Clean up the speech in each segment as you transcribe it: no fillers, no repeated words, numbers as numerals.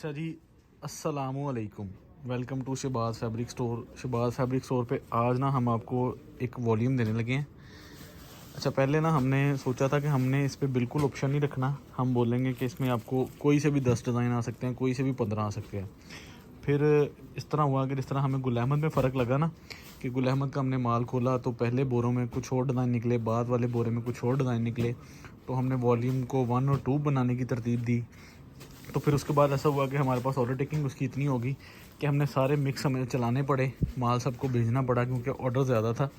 अच्छा जी, अस्सलामुअलैकुम। Welcome to Shahbaz fabric store. Shahbaz fabric store पे आज ना हम आपको एक वॉल्यूम देने लगे हैं। अच्छा, पहले ना हमने सोचा था कि हमने इस पे बिल्कुल ऑप्शन नहीं रखना। हम बोलेंगे कि इसमें आपको कोई से भी 10 डिज़ाइन आ सकते हैं, कोई से भी 15 आ सकते हैं। फिर इस तरह हुआ कि जिस तरह हमें गुल अहमद में फ़र्क लगा ना कि गुल अहमद का हमने माल खोला तो पहले बोरों में कुछ और डिज़ाइन निकले, बाद वाले बोरे में कुछ और डिज़ाइन निकले, तो हमने वॉल्यूम को 1 और 2 बनाने की तरतीब दी। तो फिर उसके बाद ऐसा हुआ कि हमारे पास ऑर्डर टेकिंग उसकी इतनी होगी कि हमने सारे मिक्स हमें चलाने पड़े, माल सबको भेजना पड़ा क्योंकि ऑर्डर ज़्यादा था।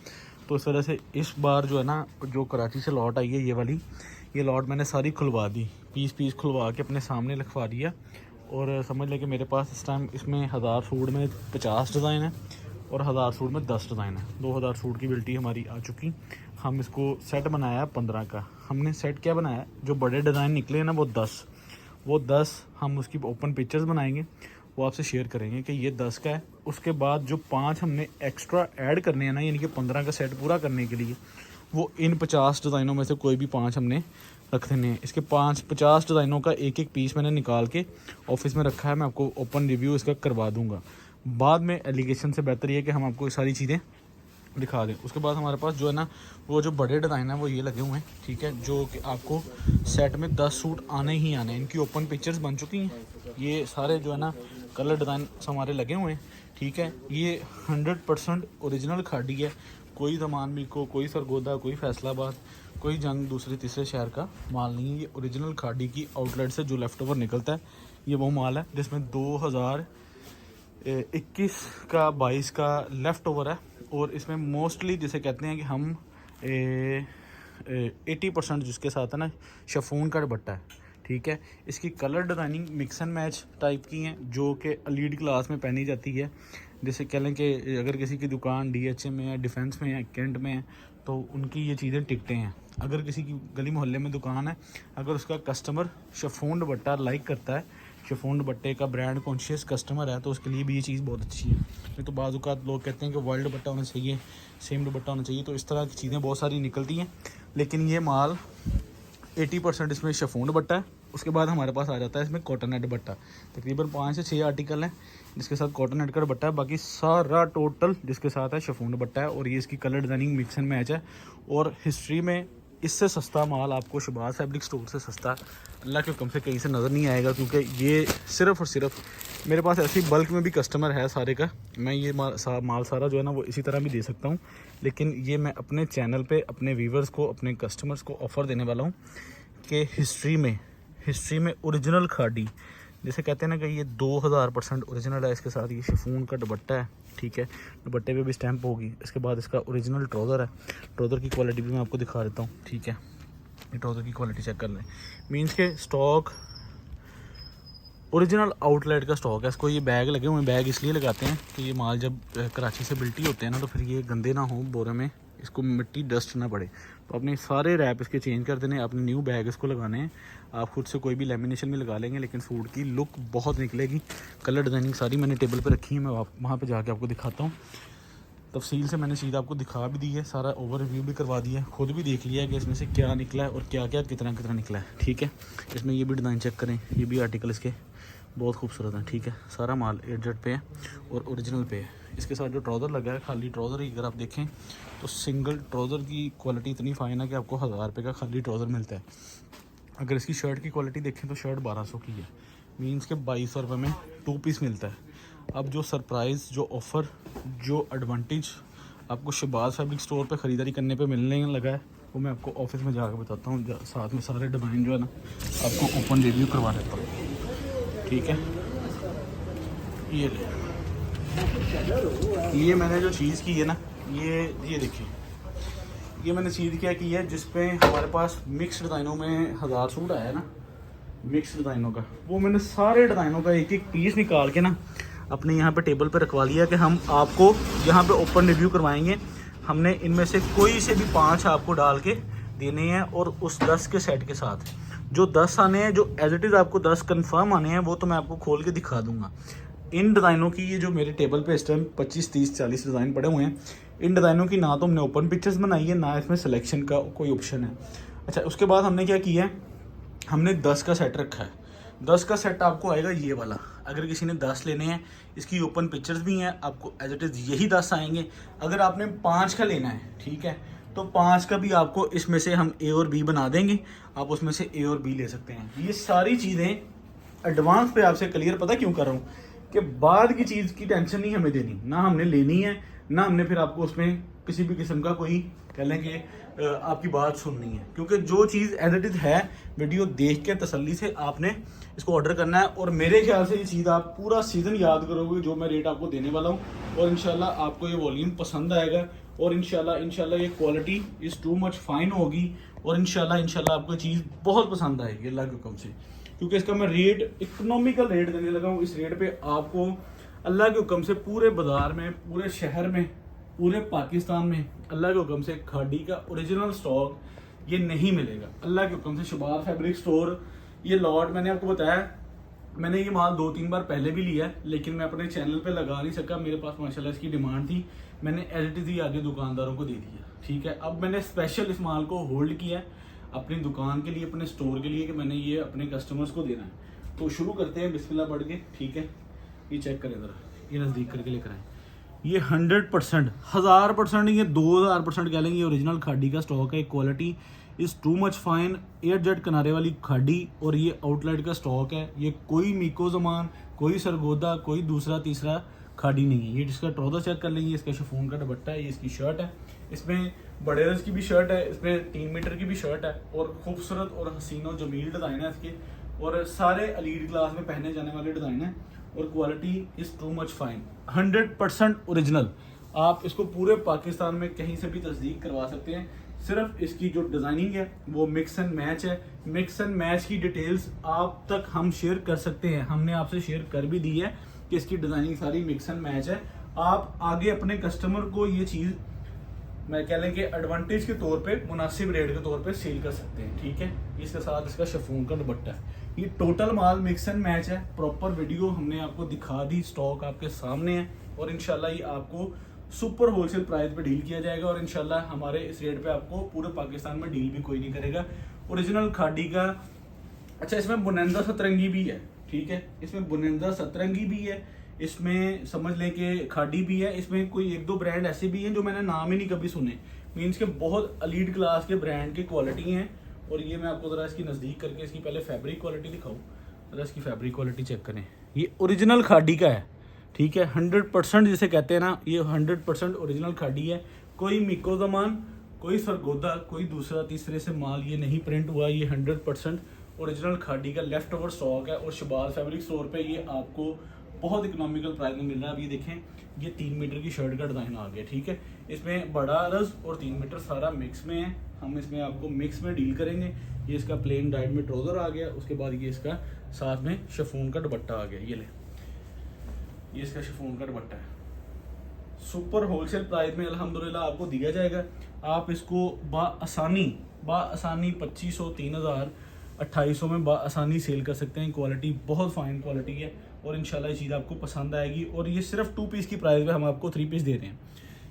तो इस वजह से इस बार जो है ना, जो कराची से लॉट आई है ये लॉट मैंने सारी खुलवा दी, पीस खुलवा के अपने सामने लिखवा दिया। और समझ लें कि मेरे पास इस टाइम इसमें 1000 सूट में 50 डिज़ाइन है और 1000 सूट में 10 डिज़ाइन है। 2000 सूट की बिल्टी हमारी आ चुकी। हम इसको सेट बनाया 15 का। हमने सेट क्या बनाया, जो बड़े डिज़ाइन निकले हैं ना वो 10 हम उसकी ओपन पिक्चर्स बनाएंगे, वो आपसे शेयर करेंगे कि ये 10 का है। उसके बाद जो 5 हमने एक्स्ट्रा ऐड करने हैं ना, यानी कि 15 का सेट पूरा करने के लिए, वो इन 50 डिज़ाइनों में से कोई भी 5 हमने रख देने हैं। इसके 50 डिज़ाइनों का एक एक पीस मैंने निकाल के ऑफिस में रखा है। मैं आपको ओपन रिव्यू इसका करवा दूँगा। बाद में एलिगेशन से बेहतर ये है कि हम आपको ये सारी चीज़ें दिखा दें। उसके बाद हमारे पास जो है ना, वो जो बड़े डिज़ाइन है वो ये लगे हुए हैं, ठीक है, जो कि आपको सेट में 10 सूट आने ही आने हैं। इनकी ओपन पिक्चर्स बन चुकी हैं। ये सारे जो है ना कलर डिज़ाइन हमारे लगे हुए हैं, ठीक है। ये 100% ओरिजिनल खाड़ी है। कोई दमानवी को, कोई सरगोदा, कोई फैसलाबाद, कोई जंग दूसरे तीसरे शहर का माल नहीं है। ये ओरिजिनल खाड़ी की आउटलेट से जो लेफ़्ट ओवर निकलता है, ये वो माल है जिसमें 2021 का 22 का लेफ़्ट ओवर है। और इसमें मोस्टली जिसे कहते हैं कि हम 80% जिसके साथ है ना शिफॉन का दुपट्टा है, ठीक है। इसकी colour designing mix and match type की हैं, जो कि लीड क्लास में पहनी जाती है। जैसे कह लें कि अगर किसी की दुकान DHA में है, डिफेंस में है, कैंट में है, तो उनकी ये चीज़ें टिकटें हैं। अगर किसी की गली मोहल्ले में दुकान है, अगर उसका कस्टमर शिफॉन दुपट्टा लाइक करता है, शिफॉन दुपट्टे का ब्रांड कॉन्शियस कस्टमर है, तो उसके लिए भी ये चीज़ बहुत अच्छी है। नहीं तो बाज़ औक़ात लोग कहते हैं कि वर्ल्ड दुपट्टा होना चाहिए, सेम दुपट्टा होना चाहिए, तो इस तरह की चीज़ें बहुत सारी निकलती हैं। लेकिन ये माल 80% इसमें शिफॉन दुपट्टा है। उसके बाद हमारे पास आ जाता है इसमें कॉटन नेट दुपट्टा। तकरीबन 5 से 6 आर्टिकल हैं जिसके साथ कॉटन नेट का दुपट्टा है, बाकी सारा टोटल जिसके साथ है शिफॉन दुपट्टा है। और ये इसकी colour designing mix and match है। और हिस्ट्री में इससे सस्ता माल आपको शहबाज फैब्रिक स्टोर से सस्ता अल्लाह के हुक्म से कहीं से नज़र नहीं आएगा, क्योंकि ये सिर्फ़ और सिर्फ मेरे पास ऐसी बल्क में भी कस्टमर है सारे का। मैं ये माल सारा जो है ना वो इसी तरह भी दे सकता हूँ, लेकिन ये मैं अपने चैनल पे अपने व्यूवर्स को, अपने कस्टमर्स को ऑफ़र देने वाला हूँ कि हिस्ट्री में ओरिजिनल खाड़ी, जैसे कहते हैं ना कि ये 2000% ओरिजिनल है। इसके साथ ये शिफॉन का दुपट्टा है, ठीक है। दुपट्टे पे भी स्टैंप होगी। इसके बाद इसका ओरिजिनल ट्राउज़र है। ट्राउज़र की क्वालिटी भी मैं आपको दिखा देता हूँ, ठीक है। ये ट्राउज़र की क्वालिटी चेक कर लें। मीन्स के स्टॉक ओरिजिनल आउटलेट का स्टॉक है। इसको ये बैग लगे हुए हैं, बैग इसलिए लगाते हैं कि ये माल जब कराची से बिल्टी होते हैं ना, तो फिर ये गंदे ना हो बोरे में, इसको मिट्टी डस्ट ना पड़े। तो अपने सारे रैप इसके चेंज कर देने, अपने न्यू बैग इसको लगाने हैं। आप खुद से कोई भी लेमिनेशन भी लगा लेंगे, लेकिन सूट की लुक बहुत निकलेगी। कलर डिज़ाइनिंग सारी मैंने टेबल पर रखी है, मैं वहाँ पर जाके आपको दिखाता हूँ। तफसील से मैंने चीज़ आपको दिखा भी दी है, सारा ओवर रिव्यू भी करवा दिया है, खुद भी देख लिया है कि इसमें से क्या निकला है और क्या क्या कितना कितना निकला है, ठीक है। इसमें ये भी डिज़ाइन चेक करें, ये भी आर्टिकल इसके बहुत खूबसूरत है, ठीक है। सारा माल एडजट पे है और ओरिजिनल पे है। इसके साथ जो ट्राउज़र लगा है, खाली ट्राउज़र ही अगर आप देखें तो सिंगल ट्राउज़र की क्वालिटी इतनी फ़ाइन है कि आपको 1000 रुपये का खाली ट्राउज़र मिलता है। अगर इसकी शर्ट की क्वालिटी देखें तो शर्ट 1200 की है, मीन्स के 2200 रुपये में 2 पीस मिलता है। अब जो सरप्राइज़, जो ऑफ़र, जो एडवांटेज आपको शहबाज फैब्रिक स्टोर पे ख़रीदारी करने पे मिलने लगा है, वो मैं आपको ऑफिस में जाकर बताता हूँ। साथ में सारे डिज़ाइन जो है ना आपको ओपन रिव्यू करवा देता हूँ, ठीक है। ये मैंने जो चीज़ की है ना, ये देखिए, ये मैंने चीज़ क्या की है, जिस पे हमारे पास मिक्स डिज़ाइनों में 1000 सूट आया है ना, मिक्स डिज़ाइनों का, वो मैंने सारे डिज़ाइनों का एक एक पीस निकाल के ना अपने यहाँ पे टेबल पे रखवा लिया कि हम आपको यहाँ पे ओपन रिव्यू करवाएंगे। हमने इनमें से कोई से भी 5 आपको डाल के देने हैं, और उस 10 के सेट के साथ जो 10 आने हैं, जो एज इट इज़ आपको 10 कंफर्म आने हैं, वो तो मैं आपको खोल के दिखा दूंगा। इन डिज़ाइनों की, ये जो मेरे टेबल पे इस टाइम 25, 30, 40 डिज़ाइन पड़े हुए हैं, इन डिज़ाइनों की ना तो हमने ओपन पिक्चर्स बनाई है, ना इसमें सिलेक्शन का कोई ऑप्शन है। अच्छा, उसके बाद हमने क्या किया है, हमने 10 का सेट रखा है। 10 का सेट आपको आएगा ये वाला। अगर किसी ने 10 लेने हैं, इसकी ओपन पिक्चर्स भी हैं, आपको एज इट इज़ यही 10 आएंगे। अगर आपने 5 का लेना है, ठीक है, तो 5 का भी आपको इसमें से हम ए और बी बना देंगे, आप उसमें से ए और बी ले सकते हैं। ये सारी चीज़ें एडवांस पे आपसे क्लियर पता क्यों कर रहा हूँ कि बाद की चीज़ की टेंशन नहीं हमें देनी, ना हमने लेनी है, ना हमने फिर आपको उसमें किसी भी किस्म का कोई कह लें कि आपकी बात सुननी है। क्योंकि जो चीज़ एज इट इज़ है, वीडियो देख के तसल्ली से आपने इसको ऑर्डर करना है। और मेरे ख्याल से ये चीज़ आप पूरा सीज़न याद करोगे जो मैं रेट आपको देने वाला हूँ। और इंशाल्लाह आपको ये वॉल्यूम पसंद आएगा और इंशाल्लाह ये quality is too much fine होगी। और इंशाल्लाह आपको चीज़ बहुत पसंद आएगी अल्लाह के हुक्म से, क्योंकि इसका मैं रेट इकोनॉमिकल रेट देने लगा हूँ। इस रेट पे आपको अल्लाह के हुक्म से पूरे बाज़ार में, पूरे शहर में, पूरे पाकिस्तान में अल्लाह के हुक्म से खादी का ओरिजिनल स्टॉक ये नहीं मिलेगा। अल्लाह के हुक्म से शबाज़ फैब्रिक स्टोर, ये लॉट मैंने आपको बताया, मैंने ये माल 2-3 बार पहले भी लिया है, लेकिन मैं अपने चैनल पे लगा नहीं सका। मेरे पास माशाल्लाह इसकी डिमांड थी, मैंने एज इट इज़ ही आगे दुकानदारों को दे दिया, ठीक है। अब मैंने स्पेशल इस माल को होल्ड किया है अपनी दुकान के लिए, अपने स्टोर के लिए, कि मैंने ये अपने कस्टमर्स को देना है। तो शुरू करते हैं बिस्मिल्लाह पढ़ के, ठीक है। ये चेक करें ज़रा, ये नज़दीक करके लेकर आए। ये 100%, 1000% नहीं, ये 2000% कह लेंगे, ये ओरिजिनल खादी का स्टॉक है। Quality is too much fine, air jet किनारे वाली खादी, और ये आउटलेट का स्टॉक है। ये कोई मीको जमान, कोई सरगोदा, कोई दूसरा तीसरा खादी नहीं है। ये जिसका ट्राउज़र चेक कर लेंगे, इसका शिफॉन का दुपट्टा है, ये इसकी शर्ट है, इसमें बड़े रस की भी शर्ट है, इसमें 3 मीटर की भी शर्ट है, और खूबसूरत और हसीन और जमील डिज़ाइन है इसके, और सारे एलीट क्लास में पहने जाने वाले डिज़ाइन है। और quality is too much fine, 100% original. आप इसको पूरे पाकिस्तान में कहीं से भी तस्दीक करवा सकते हैं। सिर्फ इसकी जो डिज़ाइनिंग है वो मिक्स एंड मैच है। मिक्स एंड मैच की डिटेल्स आप तक हम शेयर कर सकते हैं, हमने आपसे शेयर कर भी दी है कि इसकी डिज़ाइनिंग सारी मिक्स एंड मैच है। आप आगे अपने कस्टमर को ये चीज़ मैं कह लें कि एडवांटेज के तौर पे, मुनासिब रेट के तौर पे सेल कर सकते हैं, ठीक है। इसके साथ इसका शिफॉन का दुपट्टा है। ये total mall mix and match है। प्रॉपर वीडियो हमने आपको दिखा दी, स्टॉक आपके सामने है, और इंशाल्लाह ये आपको सुपर होलसेल प्राइस पे डील किया जाएगा। और इंशाल्लाह हमारे इस रेट पे आपको पूरे पाकिस्तान में डील भी कोई नहीं करेगा। ओरिजिनल खादी का, अच्छा इसमें बुनंदा सतरंगी भी है, ठीक है, इसमें बुनंदा सतरंगी भी है, इसमें समझ लें कि खादी भी है। इसमें कोई 1-2 ब्रांड ऐसे भी हैं जो मैंने नाम ही नहीं कभी सुने, मीन्स के बहुत एलीट क्लास के ब्रांड की क्वालिटी हैं। और ये मैं आपको ज़रा इसकी नज़दीक करके इसकी पहले फैब्रिक क्वालिटी दिखाऊँ, ज़रा इसकी फैब्रिक क्वालिटी चेक करें। ये ओरिजिनल खादी का है, ठीक है, 100% जिसे कहते हैं ना, ये 100% ओरिजिनल खादी है। कोई मिको जमान, कोई सरगोदा, कोई दूसरा तीसरे से माल ये नहीं प्रिंट हुआ। ये 100% ओरिजिनल खादी का लेफ्ट ओवर स्टॉक है। और शबाज़ फैब्रिक स्टोर पे ये आपको बहुत इकोनॉमिकल प्राइस में मिल रहा है। अब ये देखें, ये 3 मीटर की शर्ट का डिज़ाइन आ गया, ठीक है। इसमें बड़ा रस और 3 मीटर सारा मिक्स में है। हम इसमें आपको मिक्स में डील करेंगे। ये इसका प्लेन डाइट में ट्राउज़र आ गया, उसके बाद ये इसका साथ में शिफॉन का दुपट्टा आ गया। ये ले, ये इसका शिफॉन का दुपट्टा है। सुपर होलसेल प्राइस में अल्हम्दुलिल्लाह आपको दिया जाएगा। आप इसको बाआसानी 2500, 3000, 2800 में बाआसानी सेल कर सकते हैं। क्वालिटी बहुत फाइन क्वालिटी है, और इंशाल्लाह ये चीज़ आपको पसंद आएगी। और ये सिर्फ 2 पीस की प्राइस में हम आपको 3 पीस दे रहे हैं।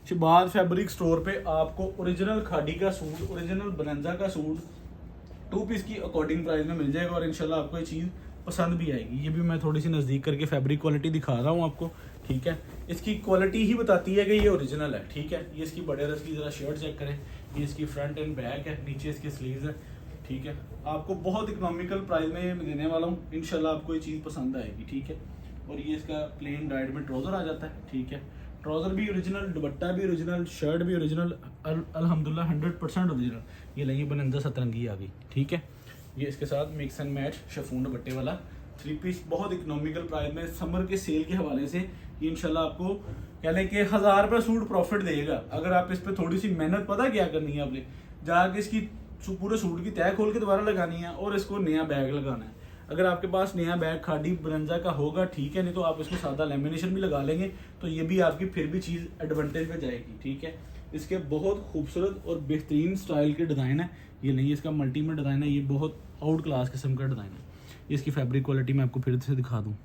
शबाज़ फैब्रिक स्टोर पे आपको ओरिजिनल खादी का सूट, ओरिजिनल बनंजा का सूट 2 पीस की अकॉर्डिंग प्राइस में मिल जाएगा। और इंशाल्लाह आपको ये चीज़ पसंद भी आएगी। ये भी मैं थोड़ी सी नज़दीक करके फैब्रिक क्वालिटी दिखा रहा हूँ आपको, ठीक है। इसकी क्वालिटी ही बताती है कि ये ओरिजिनल है, ठीक है। ये इसकी बड़े रस की ज़रा शर्ट चेक करें, ये इसकी फ्रंट एंड बैक है, नीचे इसके स्लीव्स है, ठीक है। आपको बहुत इकोनॉमिकल प्राइस में मैं देने वाला हूँ, इंशाल्लाह आपको ये चीज़ पसंद आएगी, ठीक है। और ये इसका प्लेन डाइट में ट्राउज़र आ जाता है, ठीक है। ट्राउज़र भी ओरिजिनल, दुपट्टा भी ओरिजिनल, शर्ट भी ओरिजिनल, अल्हम्दुलिल्लाह 100% ओरिजिनल। ये लेंगे बनंदा सतरंगी आ गई, ठीक है। ये इसके साथ मिक्स एंड मैच शिफॉन दुपट्टे वाला 3 पीस बहुत इकोनॉमिकल प्राइस में समर के सेल के हवाले से ये इंशाल्लाह आपको कह लें कि 1000 रुपये सूट प्रॉफिट देगा। अगर आप इस पर थोड़ी सी मेहनत, पता क्या करनी है आपने, जाके इसकी पूरे सूट की तय खोल के दोबारा लगानी है और इसको नया बैग लगाना है। अगर आपके पास नया बैग खादी ब्रंजा का होगा, ठीक है, नहीं तो आप इसको सादा लेमिनेशन भी लगा लेंगे, तो ये भी आपकी फिर भी चीज़ एडवांटेज में जाएगी, ठीक है। इसके बहुत खूबसूरत और बेहतरीन स्टाइल के डिज़ाइन है। ये नहीं, इसका मल्टी में डिज़ाइन है, ये बहुत आउट क्लास किस्म का डिज़ाइन है। इसकी फैब्रिक क्वालिटी मैं आपको फिर से दिखा दूँ।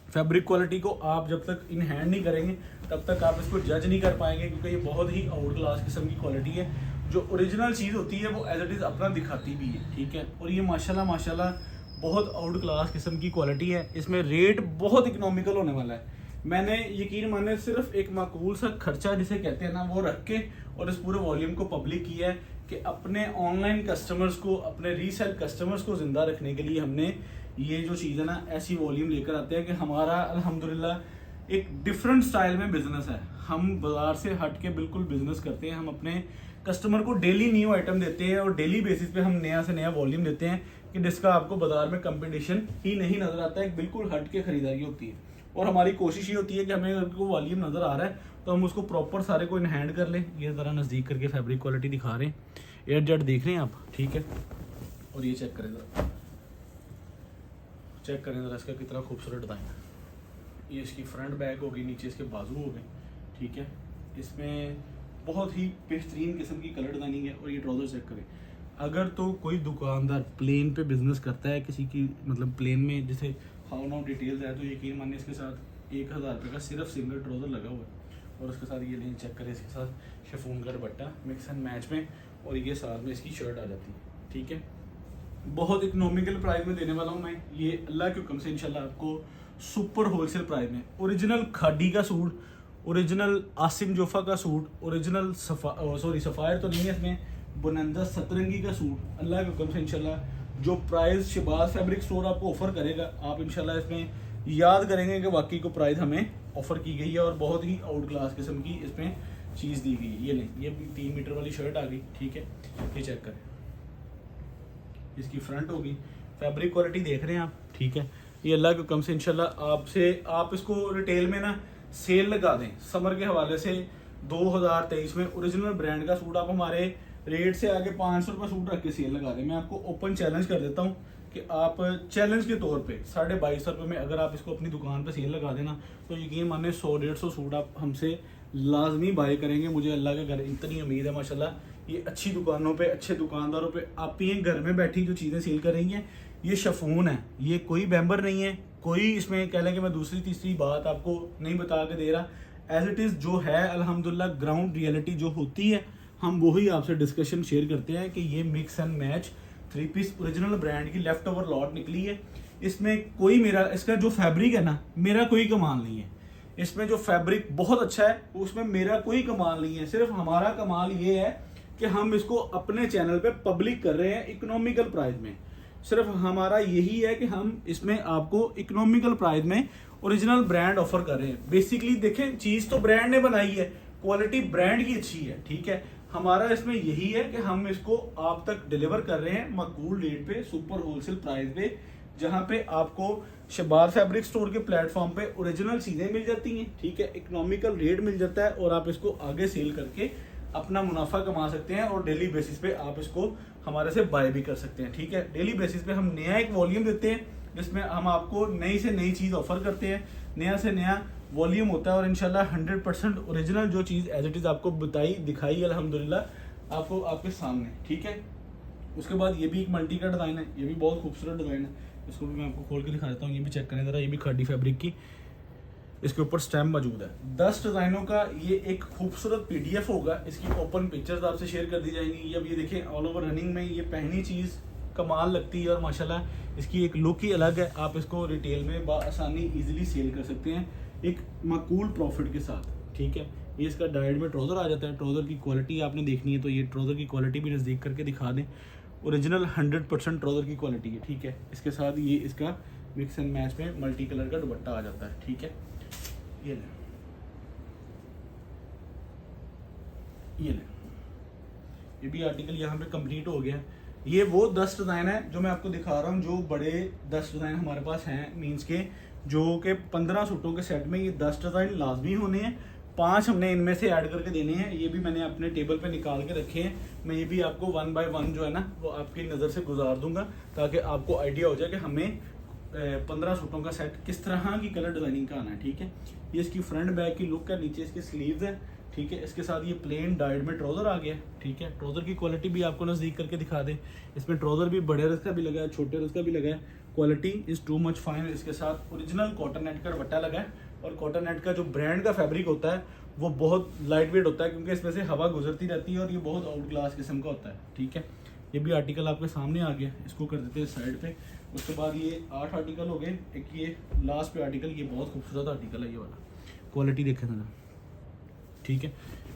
फैब्रिक क्वालिटी को आप जब तक इन हैंड नहीं करेंगे तब तक आप इसको जज नहीं कर पाएंगे, क्योंकि ये बहुत ही आउट क्लास किस्म की क्वालिटी है। जो ओरिजिनल चीज़ होती है वो एज इट इज़ अपना दिखाती भी है, ठीक है। और ये माशाल्लाह बहुत आउट क्लास किस्म की क्वालिटी है। इसमें रेट बहुत इकोनॉमिकल होने वाला है। मैंने यकीन माने सिर्फ एक माकूल सा खर्चा जिसे कहते हैं ना वो रख के और इस पूरे वॉल्यूम को पब्लिक किया है कि अपने ऑनलाइन कस्टमर्स को, अपने रीसेल कस्टमर्स को ज़िंदा रखने के लिए हमने ये जो चीज़ है ना ऐसी वॉल्यूम लेकर आते हैं कि हमारा अल्हम्दुलिल्लाह एक डिफरेंट स्टाइल में बिजनेस है। हम बाजार से हट के बिल्कुल बिजनेस करते हैं। हम अपने कस्टमर को डेली न्यू आइटम देते हैं और डेली बेसिस पे हम नया से नया वॉल्यूम देते हैं कि जिसका आपको बाजार में कंपटीशन ही नहीं नजर आता है। बिल्कुल हट के खरीदारी होती है और हमारी कोशिश ये होती है कि हमें अगर कोई वॉल्यूम नजर आ रहा है तो हम उसको प्रॉपर सारे को इन हैंड कर लें। ये ज़रा नज़दीक करके फैब्रिक क्वालिटी दिखा रहे हैं, एयर जेट देख रहे हैं आप, ठीक है। और ये चेक करें ज़रा, चेक करें ज़रा इसका कितना खूबसूरत डिज़ाइन है। ये इसकी फ्रंट बैक होगी, नीचे इसके बाजू हो गए, ठीक है। इसमें बहुत ही बेहतरीन किस्म की कलर डिज़ाइनिंग है। और ये ट्राउज़र चेक करें। अगर तो कोई दुकानदार प्लेन पे बिजनेस करता है किसी की मतलब प्लेन में जैसे हाउ नाउ डिटेल्स है तो यकीन मानिए इसके साथ 1000 रुपये का सिर्फ सिंगल ट्राउज़र लगा हुआ है। और उसके साथ ये लें चेक करें, इसके साथ शिफॉन का दुपट्टा मिक्स एंड मैच में और ये साथ में इसकी शर्ट आ जाती है, ठीक है। बहुत इकोनॉमिकल प्राइस में देने वाला हूँ मैं ये, अल्लाह के हुक्म से इंशाल्लाह आपको सुपर होलसेल प्राइस में। ओरिजिनल खादी का सूट, ओरिजिनल आसिम जोफा का सूट, ओरिजिनल सफ़ायर तो नहीं है इसमें, बुनंदा सतरंगी का सूट, अल्लाह के हुक्म से इंशाल्लाह जो प्राइस शहबाज फैब्रिक स्टोर आपको ऑफर करेगा आप इंशाल्लाह इसमें याद करेंगे कि वाकई को प्राइस हमें ऑफर की गई है और बहुत ही आउट क्लास किस्म की इसमें चीज़ दी गई है। ये लें, ये 3 मीटर वाली शर्ट आ गई, ठीक है। ये चेक करें, इसकी फ्रंट होगी, फैब्रिक क्वालिटी देख रहे हैं आप, ठीक है। ये अल्लाह के हुक्म से इंशाल्लाह आपसे आप इसको रिटेल में ना सेल लगा दें समर के हवाले से 2023 में ओरिजिनल ब्रांड का सूट आप हमारे रेट से आगे 500 रुपये सूट रख के सेल लगा दें। मैं आपको ओपन चैलेंज कर देता हूँ कि आप चैलेंज के तौर पे 2250 रुपये में अगर आप इसको अपनी दुकान पे सेल लगा देना तो यकीन माने 100-150 सूट आप हमसे लाजमी बाय करेंगे। मुझे अल्लाह के घर इतनी उम्मीद है माशाल्लाह। ये अच्छी दुकानों पे, अच्छे दुकानदारों पे आप ये घर में बैठी जो चीज़ें सेल कर रही हैं ये शिफॉन है, ये कोई बैम्बर नहीं है, कोई इसमें कह लें कि मैं दूसरी तीसरी बात आपको नहीं बता के दे रहा। एज इट इज़ जो है अल्हम्दुलिल्लाह ग्राउंड रियलिटी जो होती है हम वही आपसे डिस्कशन शेयर करते हैं कि ये mix and match 3 piece original brand की लेफ्ट ओवर लॉट निकली है। इसमें कोई मेरा इसका जो फैब्रिक है ना मेरा कोई कमाल नहीं है। इसमें जो फैब्रिक बहुत अच्छा है उसमें मेरा कोई कमाल नहीं है। सिर्फ हमारा कमाल ये है कि हम इसको अपने चैनल पे पब्लिक कर रहे हैं इकोनॉमिकल प्राइस में। सिर्फ हमारा यही है कि हम इसमें आपको इकोनॉमिकल प्राइस में ओरिजिनल ब्रांड ऑफर कर रहे हैं। बेसिकली देखें चीज़ तो ब्रांड ने बनाई है, क्वालिटी ब्रांड की अच्छी है, ठीक है। हमारा इसमें यही है कि हम इसको आप तक डिलीवर कर रहे हैं माकूल रेट पे, सुपर होलसेल प्राइस पे, जहां पे आपको शहबाज फैब्रिक स्टोर के प्लेटफॉर्म पे ओरिजिनल चीज़ें मिल जाती हैं, ठीक है। इकोनॉमिकल रेट मिल जाता है और आप इसको आगे सेल करके अपना मुनाफा कमा सकते हैं और डेली बेसिस पे आप इसको हमारे से बाय भी कर सकते हैं, ठीक है। डेली बेसिस पे हम नया एक वॉल्यूम देते हैं जिसमें हम आपको नई से नई चीज़ ऑफर करते हैं, नया से नया वॉल्यूम होता है और इंशाल्लाह 100% ओरिजिनल जो चीज़ एज इट इज़ आपको बताई दिखाई अल्हम्दुलिल्लाह आपको आपके सामने, ठीक है। उसके बाद ये भी एक मल्टी का डिज़ाइन है, ये भी बहुत खूबसूरत डिज़ाइन है। इसको भी मैं आपको खोल के दिखा देता हूँ, ये भी चेक करें ज़रा। ये भी खादी फैब्रिक की इसके ऊपर स्टैम्प मौजूद है। 10 डिज़ाइनों का ये एक खूबसूरत PDF होगा। इसकी ओपन पिक्चर्स आपसे शेयर कर दी जाएंगी। अब ये देखें ऑल ओवर रनिंग में ये पहनी चीज़ कमाल लगती है और माशाल्लाह इसकी एक लुक ही अलग है। आप इसको रिटेल में बआसानी ईजिली सेल कर सकते हैं एक माकूल प्रॉफिट के साथ, ठीक है। ये इसका डायरेक्ट में ट्राउज़र आ जाता है। ट्राउज़र की क्वालिटी आपने देखनी है तो ये ट्राउज़र की क्वालिटी भी नज़दीक करके दिखा दें। ओरिजिनल 100% ट्राउज़र की क्वालिटी है, ठीक है। इसके साथ ये इसका मिक्स एंड मैच में मल्टी कलर का दुपट्टा आ जाता है, ठीक है। ये ले, ये ले, ये भी आर्टिकल यहाँ पे कंप्लीट हो गया। ये वो 10 डिज़ाइन है जो मैं आपको दिखा रहा हूँ, जो बड़े 10 डिज़ाइन हमारे पास हैं, मीन्स के जो कि 15 सूटों के सेट में ये 10 डिज़ाइन लाजमी होने हैं। 5 हमने इनमें से ऐड करके देने हैं। ये भी मैंने अपने टेबल पे निकाल के रखे हैं। मैं ये भी आपको 1 बाय 1 जो है ना वो आपकी नज़र से गुजार दूंगा ताकि आपको आइडिया हो जाए कि हमें 15 सूटों का सेट किस तरह की कलर डिज़ाइनिंग का आना है, ठीक है। ये इसकी फ्रंट बैक की लुक है, नीचे इसकी स्लीव्स है, ठीक है। इसके साथ ये प्लेन डाइड में ट्राउज़र आ गया, ठीक है। ट्राउज़र की क्वालिटी भी आपको नज़दीक करके दिखा दें। इसमें ट्राउज़र भी बड़े रस का भी लगा है, छोटे रस का भी लगा है। Quality is too much fine. इसके साथ ओरिजिनल कॉटन नेट का दुपट्टा लगा है और कॉटन नेट का जो ब्रांड का फैब्रिक होता है वो बहुत लाइट वेट होता है क्योंकि इसमें से हवा गुजरती रहती है और ये बहुत आउट क्लास किस्म का होता है, ठीक है। ये भी आर्टिकल आपके सामने आ गया। इसको कर देते हैं साइड पे। उसके बाद ये 8 आर्टिकल हो गए। एक ये लास्ट पे आर्टिकल, ये बहुत खूबसूरत आर्टिकल है ये वाला, क्वालिटी देखें ना, ठीक है।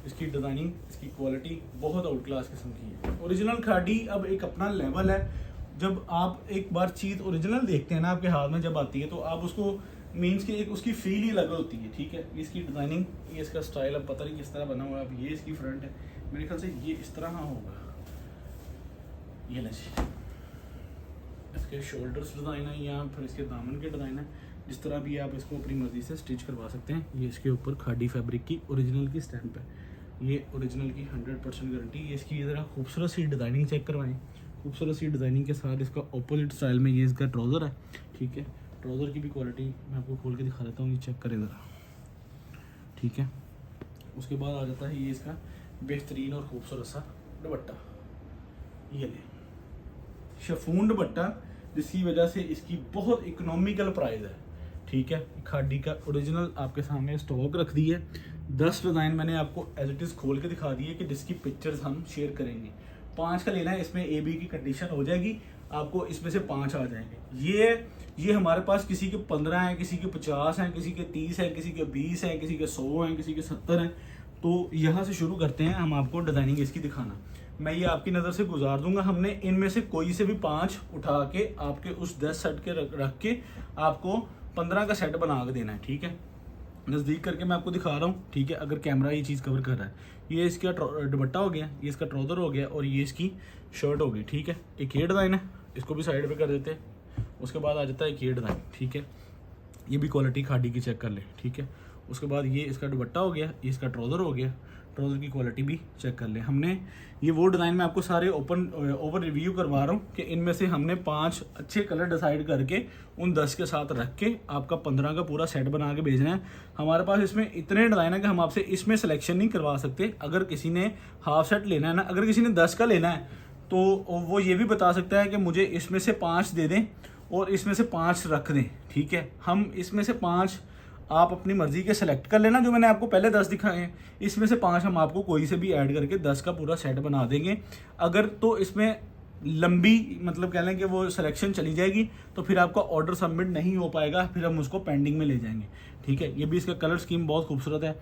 इसकी डिज़ाइनिंग, इसकी क्वालिटी बहुत आउट क्लास किस्म की है। ओरिजिनल खादी अब एक अपना लेवल है। जब आप एक बार चीज़ ओरिजिनल देखते हैं ना आपके हाथ में जब आती है, तो आप उसको मीन्स कि एक उसकी फील ही अलग होती है, ठीक है। इसकी डिज़ाइनिंग, ये इसका स्टाइल, अब पता नहीं किस तरह बना हुआ है। अब ये इसकी फ्रंट है, मेरे ख्याल से ये इस तरह होगा, ये ले जी। इसके शोल्डर्स डिज़ाइन है या फिर इसके दामन के डिज़ाइन है, जिस तरह भी आप इसको अपनी मर्ज़ी से स्टिच करवा सकते हैं। ये इसके ऊपर खादी फैब्रिक की ओरिजिनल की स्टैंप है, ये ओरिजिनल की 100% गारंटी। ये इसकी ये ज़रा खूबसूरत सी डिज़ाइनिंग चेक करवाएं। खूबसूरत सी डिज़ाइनिंग के साथ इसका ऑपोजिट स्टाइल में ये इसका ट्राउज़र है, ठीक है। ट्राउज़र की भी क्वालिटी मैं आपको खोल के दिखा देता हूँ, ये चेक करें ज़रा, ठीक है। उसके बाद आ जाता है ये इसका बेहतरीन और खूबसूरत सा दुपट्टा, ये ले शिफॉन दुपट्टा, जिसकी वजह से इसकी बहुत इकोनॉमिकल प्राइस है, ठीक है। खादी का ओरिजिनल आपके सामने स्टॉक रख दी है। 10 डिज़ाइन मैंने आपको एज इट इज़ खोल के दिखा दी है कि जिसकी पिक्चर्स हम शेयर करेंगे। 5 का लेना है, इसमें ए बी की कंडीशन हो जाएगी, आपको इसमें से 5 आ जाएंगे। ये हमारे पास किसी के 15 हैं, किसी के 50 हैं, किसी के 30 हैं, किसी के 20 हैं, किसी के 100 हैं, किसी के 70 हैं। तो यहाँ से शुरू करते हैं हम आपको डिज़ाइनिंग इसकी दिखाना। मैं ये आपकी नज़र से गुजार दूंगा। हमने इनमें से कोई से भी 5 उठा के आपके उस 10 सेट के रख के आपको 15 का सेट बना के देना है, ठीक है। नज़दीक करके मैं आपको दिखा रहा हूँ, ठीक है, अगर कैमरा ये चीज़ कवर कर रहा है। ये इसका दुपट्टा हो गया, ये इसका ट्राउज़र हो गया और ये इसकी शर्ट हो गई, ठीक है। एक ये डिज़ाइन है, इसको भी साइड पे कर देते हैं। उसके बाद आ जाता है एक ये डिज़ाइन, ठीक है। ये भी क्वालिटी खादी की चेक कर ले, ठीक है। उसके बाद ये इसका दुपट्टा हो गया, ये इसका ट्राउज़र हो गया, ट्राउज़र की क्वालिटी भी चेक कर ले। हमने ये वो डिज़ाइन में आपको सारे ओवर रिव्यू करवा रहा हूँ कि इनमें से हमने 5 अच्छे कलर डिसाइड करके उन 10 के साथ रख के आपका 15 का पूरा सेट बना के भेजना है। हमारे पास इसमें इतने डिज़ाइन है कि हम आपसे इसमें सिलेक्शन नहीं करवा सकते। अगर किसी ने हाफ सेट लेना है ना, अगर किसी ने 10 का लेना है तो वो ये भी बता सकता है कि मुझे इसमें से 5 दे दें और इसमें से 5 रख दें, ठीक है। हम इसमें से 5 आप अपनी मर्ज़ी के सेलेक्ट कर लेना, जो मैंने आपको पहले 10 दिखाए हैं, इसमें से 5 हम आपको कोई से भी ऐड करके 10 का पूरा सेट बना देंगे। अगर तो इसमें लंबी मतलब कह लें कि वो सिलेक्शन चली जाएगी तो फिर आपका ऑर्डर सबमिट नहीं हो पाएगा, फिर हम उसको पेंडिंग में ले जाएंगे, ठीक है। ये भी इसका कलर स्कीम बहुत खूबसूरत है।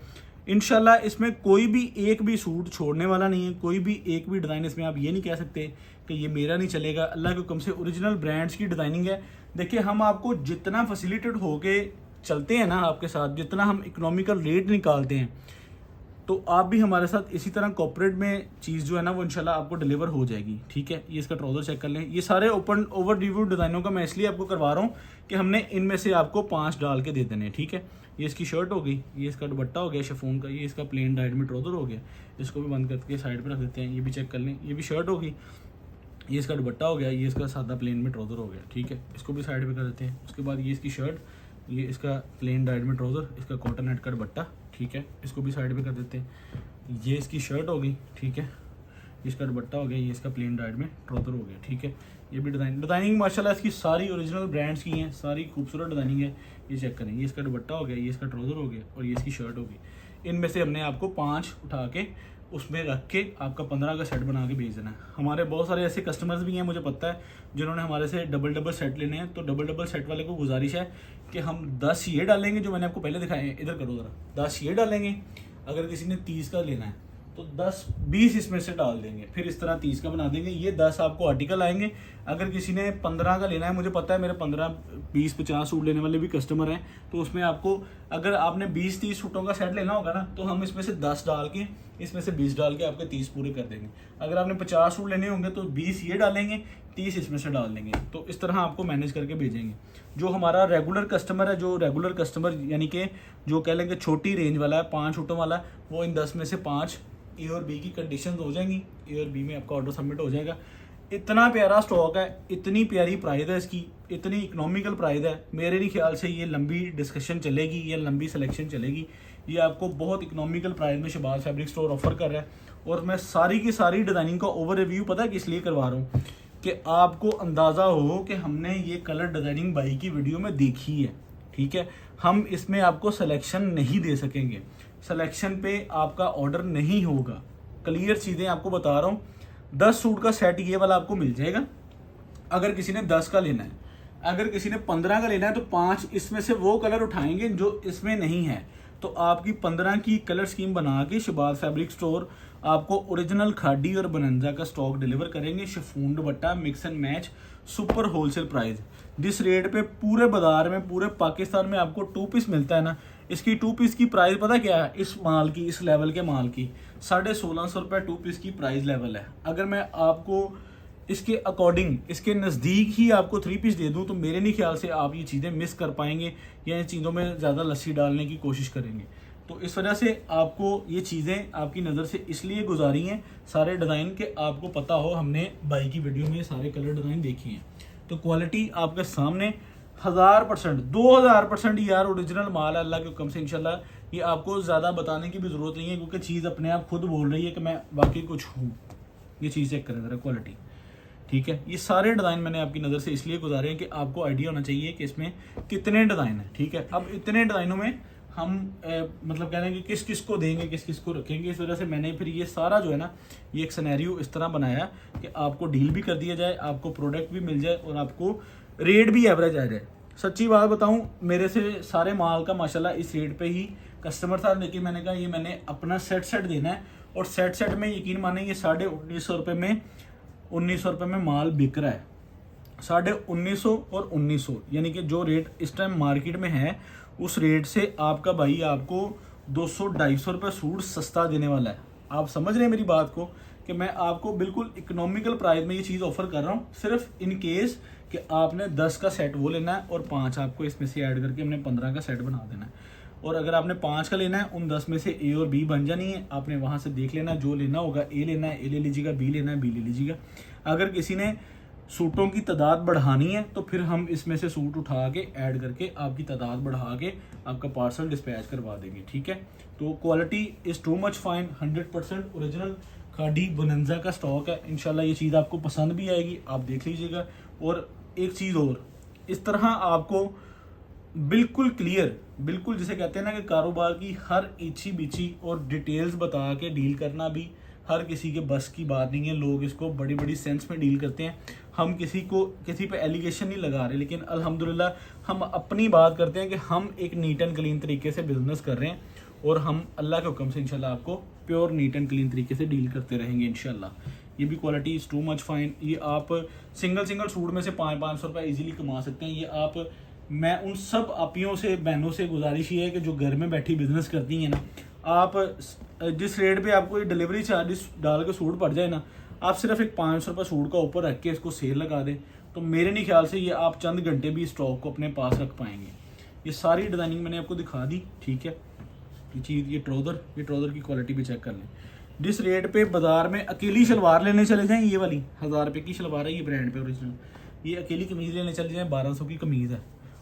इंशाल्लाह इसमें कोई भी एक भी सूट छोड़ने वाला नहीं है, कोई भी एक भी डिज़ाइन इसमें आप ये नहीं कह सकते कि ये मेरा नहीं चलेगा। अल्लाह के हुक्म से ओरिजिनल ब्रांड्स की डिज़ाइनिंग है। देखिए, हम आपको जितना फैसिलिटेड होके चलते हैं ना आपके साथ, जितना हम इकोनॉमिकल रेट निकालते हैं, तो आप भी हमारे साथ इसी तरह कॉर्पोरेट में चीज़ जो है ना वो इंशाल्लाह आपको डिलीवर हो जाएगी, ठीक है। ये इसका ट्राउज़र चेक कर लें। ये सारे ओवर रिव्यू डिज़ाइनों का मैं इसलिए आपको करवा रहा हूँ कि हमने इनमें से आपको 5 डाल के दे देने हैं, ठीक है। ये इसकी शर्ट हो गई, ये इसका दुपट्टा हो गया शिफॉन का, ये इसका प्लेन डाइट में ट्राउज़र हो गया। इसको भी बंद करके साइड पर रख देते हैं। ये भी चेक कर लें, ये भी शर्ट होगी, ये इसका दुपट्टा हो गया, ये इसका सादा प्लेन में ट्राउज़र हो गया, ठीक है। इसको भी साइड पर कर देते हैं। उसके बाद ये इसकी शर्ट, ये इसका प्लेन डाइट में ट्राउज़र, इसका कॉटन नेट का दुपट्टा, ठीक है। इसको भी साइड पे कर देते हैं। ये इसकी शर्ट हो गई, ठीक है। इसका दुपट्टा हो गया, ये इसका प्लेन डाइट में ट्राउज़र हो गया, ठीक है। ये भी डिज़ाइनिंग माशाल्लाह इसकी सारी ओरिजिनल ब्रांड्स की हैं, सारी खूबसूरत डिज़ाइनिंग है। ये चेक करें, ये इसका दुपट्टा हो गया, ये इसका ट्राउज़र हो गया और ये इसकी शर्ट हो गई। इनमें से हमने आपको 5 उठा के उसमें रख के आपका 15 का सेट बना के भेज देना है। हमारे बहुत सारे ऐसे कस्टमर्स भी हैं, मुझे पता है, जिन्होंने हमारे से डबल सेट लेने हैं। तो डबल सेट वाले को गुजारिश है कि हम 10 ये डालेंगे जो मैंने आपको पहले दिखाए हैं, इधर करो ज़रा, 10 ये डालेंगे। अगर किसी ने 30 का लेना है तो 10-20 इसमें से डाल देंगे, फिर इस तरह 30 का बना देंगे। ये 10 आपको आर्टिकल आएंगे। अगर किसी ने 15 का लेना है, मुझे पता है मेरे 15-20-50 सूट लेने वाले भी कस्टमर हैं, तो उसमें आपको अगर आपने 20-30 सूटों का सेट लेना होगा ना, तो हम इसमें से 10 डाल के, इसमें से 20 डाल के आपके 30 पूरे कर देंगे। अगर आपने 50 सूट लेने होंगे तो 20 ये डालेंगे, 30 इसमें से डाल देंगे। तो इस तरह आपको मैनेज करके भेजेंगे। जो हमारा रेगुलर कस्टमर है, जो रेगुलर कस्टमर यानी कि जो कह लेंगे छोटी रेंज वाला है, 5 सूटों वाला, वो इन 10 में से 5 ए और बी की कंडीशन हो जाएंगी। ए और बी में आपका ऑर्डर सबमिट हो जाएगा। इतना प्यारा स्टॉक है, इतनी प्यारी प्राइस है इसकी, इतनी इकोनॉमिकल प्राइस है। मेरे नहीं ख्याल से ये लंबी डिस्कशन चलेगी या लंबी सिलेक्शन चलेगी। ये आपको बहुत इकोनॉमिकल प्राइस में शहबाज फैब्रिक स्टोर ऑफर कर रहा है। और मैं सारी की सारी डिज़ाइनिंग का ओवर रिव्यू पता है किस लिए करवा रहा हूँ, कि आपको अंदाज़ा हो कि हमने ये कलर डिज़ाइनिंग बाई की वीडियो में देखी है, ठीक है। हम इसमें आपको सिलेक्शन नहीं दे सकेंगे, सिलेक्शन पे आपका ऑर्डर नहीं होगा। क्लियर चीज़ें आपको बता रहा हूँ। 10 सूट का सेट ये वाला आपको मिल जाएगा। अगर किसी ने 10 का लेना है, अगर किसी ने 15 का लेना है तो 5 इसमें से वो कलर उठाएंगे जो इसमें नहीं है। तो आपकी 15 की कलर स्कीम बना के शहबाज फैब्रिक स्टोर आपको ओरिजिनल खादी और बनंजा का स्टॉक डिलीवर करेंगे। Chiffon dupatta mix and match super wholesale price, जिस रेट पे पूरे बाजार में पूरे पाकिस्तान में आपको 2 पीस मिलता है ना, इसकी 2 पीस की प्राइस पता क्या है? इस माल की, इस लेवल के माल की 1650 रुपये 2 पीस की प्राइस लेवल है। अगर मैं आपको इसके अकॉर्डिंग, इसके नज़दीक ही आपको 3 पीस दे दूं तो मेरे नहीं ख्याल से आप ये चीज़ें मिस कर पाएंगे या इन चीज़ों में ज़्यादा लस्सी डालने की कोशिश करेंगे। तो इस वजह से आपको ये चीज़ें आपकी नज़र से इसलिए गुजारी हैं सारे डिज़ाइन के, आपको पता हो हमने बाई की वीडियो में सारे कलर डिज़ाइन देखे हैं। तो क्वालिटी आपके सामने 1000%, 2000% यार ओरिजिनल माल है अल्लाह के हुक्म से। इंशाल्लाह ये आपको ज़्यादा बताने की भी ज़रूरत नहीं है, क्योंकि चीज़ अपने आप खुद बोल रही है कि मैं वाकई कुछ हूँ। ये चीज़ चेक करें ज़रा क्वालिटी, ठीक है। ये सारे डिज़ाइन मैंने आपकी नज़र से इसलिए गुजारे हैं कि आपको आइडिया होना चाहिए कि इसमें कितने डिज़ाइन हैं, ठीक है। अब इतने डिज़ाइनों में हम मतलब कह रहे हैं कि किस किस को देंगे, किस किस को रखेंगे। इस वजह से मैंने फिर ये सारा जो है ना, ये एक सिनेरियो इस तरह बनाया कि आपको डील भी कर दिया जाए, आपको प्रोडक्ट भी मिल जाए और आपको रेट भी एवरेज आ जाए। सच्ची बात बताऊं, मेरे से सारे माल का माशाल्लाह इस रेट पे ही कस्टमर था, लेकिन मैंने कहा ये मैंने अपना सेट देना है। और सेट में यकीन माने ये 1950 रुपये में 1900 रुपये में माल बिक रहा है। 1950 और 1900 यानी कि जो रेट इस टाइम मार्केट में है उस रेट से आपका भाई आपको 200-250 रुपये सूट सस्ता देने वाला है। आप समझ रहे हैं मेरी बात को कि मैं आपको बिल्कुल इकोनॉमिकल प्राइस में ये चीज़ ऑफर कर रहा हूँ, सिर्फ इन केस कि आपने 10 का सेट वो लेना है और 5 आपको इसमें से ऐड करके हमने 15 का सेट बना देना है। और अगर आपने 5 का लेना है, उन 10 में से ए और बी बन जानी है, आपने वहाँ से देख लेना, जो लेना होगा ए लेना है, ए ले लीजिएगा, बी लेना है, बी ले लीजिएगा। अगर किसी ने सूटों की तादाद बढ़ानी है तो फिर हम इसमें से सूट उठा के ऐड करके आपकी तादाद बढ़ा के आपका पार्सल डिस्पैच करवा देंगे, ठीक है। तो quality is too much fine, 100% original khadi बनंजा का स्टॉक है। इंशाल्लाह ये चीज़ आपको पसंद भी आएगी, आप देख लीजिएगा। और एक चीज़ और, इस तरह आपको बिल्कुल क्लियर, बिल्कुल जिसे कहते हैं ना कि कारोबार की हर इच्छी बिची और डिटेल्स बता के डील करना भी हर किसी के बस की बात नहीं है। लोग इसको बड़ी बड़ी सेंस में डील करते हैं। हम किसी पे एलिगेशन नहीं लगा रहे, लेकिन अल्हम्दुलिल्लाह हम अपनी बात करते हैं कि हम एक नीट एंड क्लीन तरीके से बिजनेस कर रहे हैं और हम अल्लाह के हुक्म से इंशाल्लाह आपको प्योर नीट एंड क्लीन तरीके से डील करते रहेंगे इंशाल्लाह। ये भी quality is too much fine. ये आप सिंगल सूट में से 500 रुपये ईजिली कमा सकते हैं। ये आप, मैं उन सब आपियों से, बहनों से गुजारिश ये है कि जो घर में बैठी बिजनेस करती हैं ना, आप जिस रेट पे आपको ये डिलीवरी चार्जेस डाल के सूट पड़ जाए ना, आप सिर्फ एक 500 रुपये सूट का ऊपर रख के इसको सेल लगा दें तो मेरे नहीं ख्याल से ये आप चंद घंटे भी स्टॉक को अपने पास रख पाएंगे। ये सारी डिज़ाइनिंग मैंने आपको दिखा दी, ठीक है। ये चीज़, ये ट्राउज़र की क्वालिटी भी चेक कर लें। जिस रेट पे बाजार में अकेली शलवार लेने चले जाएँ, ये वाली 1000 रुपये की शलवार है, ये ब्रांड पे ओरिजिनल, ये अकेली कमीज़ लेने चले जाएँ 1200 की कमीज़ है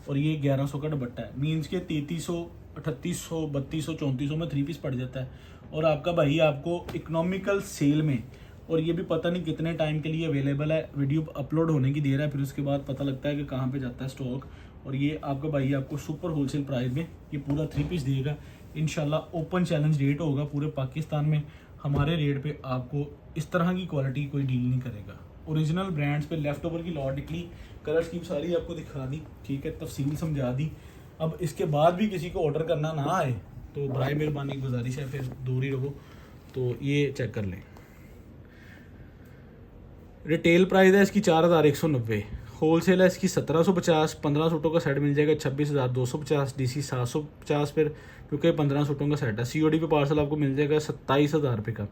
और ये 1100 का दुपट्टा है। मीन्स के 3300, 3800, 3200, 3400 में 3 पीस पड़ जाता है। और आपका भाई आपको इकोनॉमिकल सेल में, और ये भी पता नहीं कितने टाइम के लिए अवेलेबल है, वीडियो अपलोड होने की देर है, फिर उसके बाद पता लगता है कि कहाँ पे जाता है स्टॉक। और ये आपका भाई आपको सुपर होलसेल प्राइस में ये पूरा 3 पीस देगा इंशाल्लाह। ओपन चैलेंज रेट होगा पूरे पाकिस्तान में, हमारे रेट पे आपको इस तरह की क्वालिटी कोई डील नहीं करेगा। ओरिजिनल ब्रांड्स पे लेफ्ट ओवर की लॉट निकली, कलर स्कीम सारी आपको दिखा दी, ठीक है, तफसील समझा दी। अब इसके बाद भी किसी को ऑर्डर करना ना आए तो बराए मेहरबानी गुजारिश है, फिर दूर ही रहो। तो ये चेक कर लें। रिटेल प्राइस है इसकी 4190, होलसेल है इसकी 1750। 15 सूटों का सेट मिल जाएगा 26,250, DC 750 पर, क्योंकि 15 सूटों का सेट है। COD पे पार्सल आपको मिल जाएगा 27,000 रुपये का।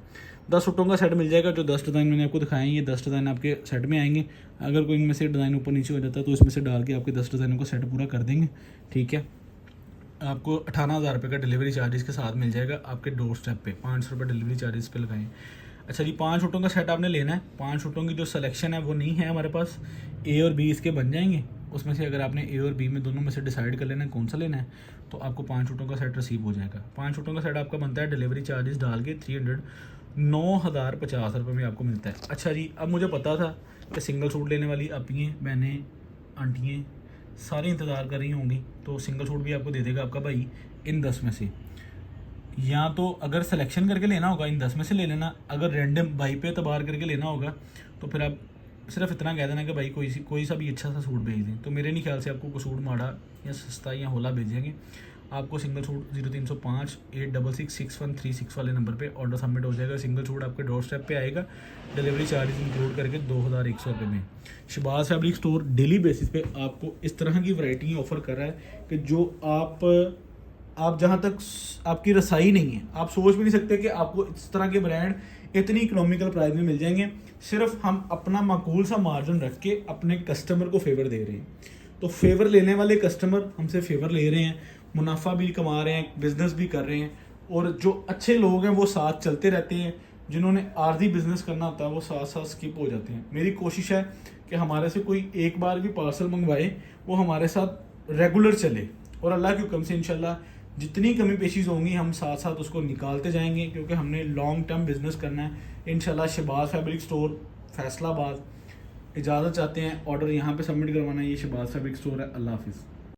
10 सूटों का सेट मिल जाएगा। जो 10 डिज़ाइन मैंने आपको दिखाए हैं, ये 10 डिज़ाइन आपके सेट में आएंगे। अगर कोई इनमें से डिज़ाइन ऊपर नीचे हो जाता है तो इसमें से डाल के आपके 10 डिज़ाइनों का सेट पूरा कर देंगे, ठीक है। आपको 18,000 रुपये का डिलीवरी चार्जेस के साथ मिल जाएगा आपके डोर स्टेप पे। 500 रुपये डिलीवरी चार्जेस पे लगाएं। अच्छा जी, 5 सूटों का सेट आपने लेना है। 5 सूटों की जो सिलेक्शन है वो नहीं है हमारे पास, A और B इसके बन जाएंगे। उसमें से अगर आपने A और B में दोनों में से डिसाइड कर लेना है कौन सा लेना है, तो आपको 5 सूटों का सेट रिसीव हो जाएगा। 5 सूटों का सेट आपका बनता है डिलीवरी चार्जेस डाल के 9,050 रुपये में आपको मिलता है। अच्छा जी, अब मुझे पता था कि सिंगल सूट लेने वाली अपियाँ, बहनें, आंटियाँ सारी इंतज़ार कर रही होंगी, तो सिंगल सूट भी आपको दे देगा आपका भाई इन 10 में से। या तो अगर सिलेक्शन करके लेना होगा इन 10 में से ले लेना, अगर रैंडम बाई पे एतबार करके लेना होगा तो फिर आप सिर्फ इतना कह देना कि भाई कोई सा भी अच्छा सा सूट भेज दें, तो मेरे नहीं ख्याल से आपको कोई सूट माड़ा या सस्ता या होला भेजेंगे। आपको सिंगल सूट 0305 866 6136 वाले नंबर पे ऑर्डर सबमिट हो जाएगा। सिंगल सूट आपके डोर स्टेप पे आएगा, डिलीवरी चार्जेस इंक्लूड करके 2100 रुपये में। Shahbaz fabric store daily basis पे आपको इस तरह की वैरायटी ऑफर कर रहा है कि जो आप जहाँ तक आपकी रसाई नहीं है, आप सोच भी नहीं सकते कि आपको इस तरह के ब्रांड इतनी इकोनॉमिकल प्राइस में मिल जाएंगे। सिर्फ हम अपना माकूल सा मार्जिन रख के अपने कस्टमर को फेवर दे रहे हैं। तो फेवर लेने वाले कस्टमर हमसे फेवर ले रहे हैं, मुनाफा भी कमा रहे हैं, बिजनेस भी कर रहे हैं, और जो अच्छे लोग हैं वो साथ चलते रहते हैं। जिन्होंने आर्जी बिजनेस करना होता है वो साथ साथ स्किप हो जाते हैं। मेरी कोशिश है कि हमारे से कोई एक बार भी पार्सल मंगवाए वो हमारे साथ रेगुलर चले, और अल्लाह के हुक्म से इंशाल्लाह जितनी कमी पेशीज़ होंगी हम साथ साथ उसको निकालते जाएंगे, क्योंकि हमने लॉन्ग टर्म बिजनेस करना है इंशाल्लाह। Shahbaz fabric store Faisalabad. इजाज़त चाहते हैं, ऑर्डर यहाँ पे सबमिट करवाना है। ये शहबाज फैब्रिक स्टोर है। अल्लाह हाफिज़।